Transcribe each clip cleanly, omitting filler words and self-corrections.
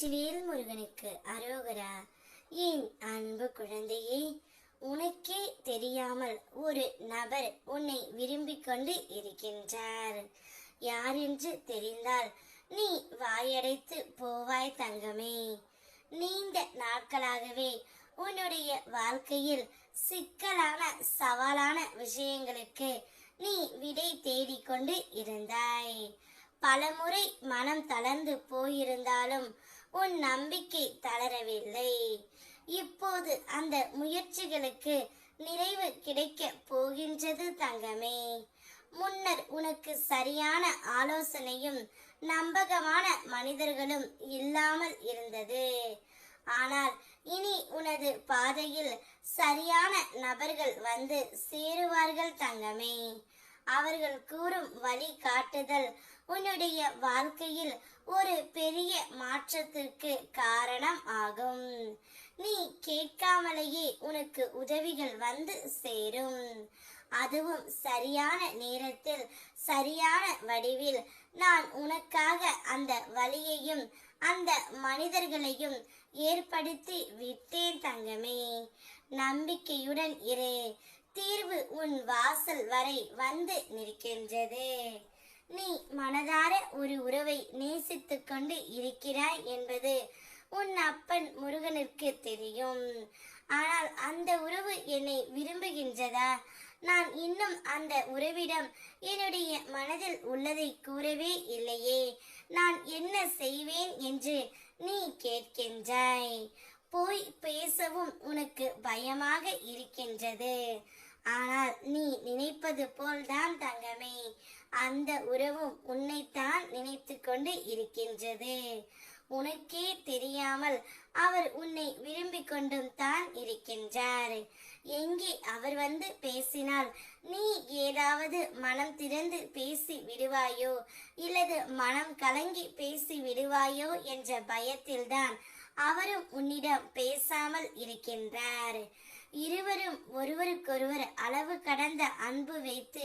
வெற்றிவேல் முருகனுக்கு அரோகரா. என் அன்பு குழந்தையே, உனக்கே தெரியாமல் ஒரு நபர் உன்னை விரும்பிக் கொண்டு இருக்கின்றார். யார் என்று தெரிந்தால் நீ வாயடைத்து போவாய் தங்கமே. நீண்ட நாட்களாகவே உன்னுடைய வாழ்க்கையில் சிக்கலான சவாலான விஷயங்களுக்கு நீ விடை தேடிக்கொண்டு இருந்தாய். பலமுறை மனம் தளர்ந்து போயிருந்தாலும் உன் நம்பிக்கை தளரவில்லை. இப்போது அந்த முயற்சிகளுக்கு நிறைவு கிடைக்க போகின்றது தங்கமே. முன்னர் உனக்கு சரியான ஆலோசனையும் நம்பகமான மனிதர்களும் இல்லாமல் இருந்தது. ஆனால் இனி உனது பாதையில் சரியான நபர்கள் வந்து சேருவார்கள் தங்கமே. அவர்கள் கூறும் வழி காட்டுதல் உன்னுடைய வாழ்க்கையில் ஒரு பெரிய மாற்றத்திற்கு காரணம் ஆகும். நீ கேட்காமலேயே உனக்கு உதவிகள் வந்து சேரும். அதுவும் சரியான நேரத்தில் சரியான வடிவில். நான் உனக்காக அந்த வழியையும் அந்த மனிதர்களையும் ஏற்படுத்தி விட்டேன் தங்கமே. நம்பிக்கையுடன் இரு. தீர்வு உன் வாசல் வரை வந்து நிற்கின்றது. நீ மனதார ஒரு உறவை நேசித்துக் கொண்டு இருக்கிறாய் என்பது உன் அப்பன் முருகனிற்கு தெரியும். ஆனால் அந்த உறவு என்னை விரும்புகின்றதா? நான் இன்னும் அந்த உறவிடம் என்னுடைய மனதில் உள்ளதை கூறவே இல்லையே. நான் என்ன செய்வேன் என்று நீ கேட்கின்றாய். போய் பேசவும் உனக்கு பயமாக இருக்கின்றது. ஆனால் நீ நினைப்பது போல்தான் தங்கமே, அந்த உறவும் உன்னைத்தான் நினைத்து கொண்டு இருக்கின்றது. உனக்கே தெரியாமல் அவர் உன்னை விரும்பிக் கொண்டும் தான் இருக்கின்றார். எங்கே அவர் வந்து பேசினால் நீ ஏதாவது மனம் திறந்து பேசி விடுவாயோ இல்லது மனம் கலங்கி பேசி விடுவாயோ என்ற பயத்தில்தான் அவரும் உன்னிடம் பேசாமல் இருக்கின்றார். இருவரும் ஒருவருக்கொருவர் அளவு கடந்த அன்பு வைத்து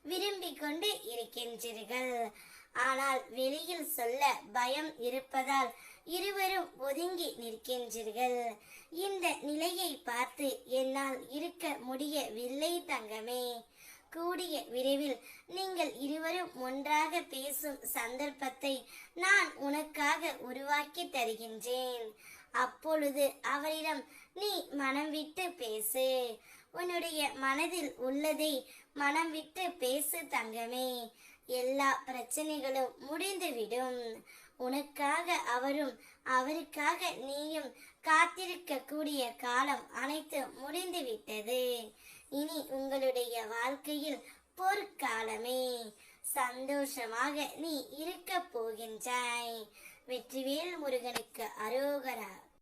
விரும்பிக் கொண்டு இருக்கின்றீர்கள். ஆனால் வெளியில் சொல்ல பயம் இருப்பதால் இருவரும் ஒதுங்கி நிற்கின்றீர்கள். இந்த நிலையை பார்த்து என்னால் இருக்க முடியவில்லை தங்கமே. கூடிய விரைவில் நீங்கள் இருவரும் ஒன்றாக பேசும் சந்தர்ப்பத்தை நான் உனக்காக உருவாக்கி தருகின்றேன். அப்பொழுது அவரிடம் நீ மனம் விட்டு பேசு. உன்னுடைய மனதில் உள்ளதை மனம் விட்டு பேசு தங்கமே. எல்லா பிரச்சனைகளும் முடிந்துவிடும். உனக்காக அவரும் அவருக்காக நீயும் காத்திருக்க கூடிய காலம் அனைத்து முடிந்துவிட்டது. இனி உங்களுடைய வாழ்க்கையில் பொற்காலமே. சந்தோஷமாக நீ இருக்க போகின்றாய். வெற்றிவேல் முருகனுக்கு அரோகரா.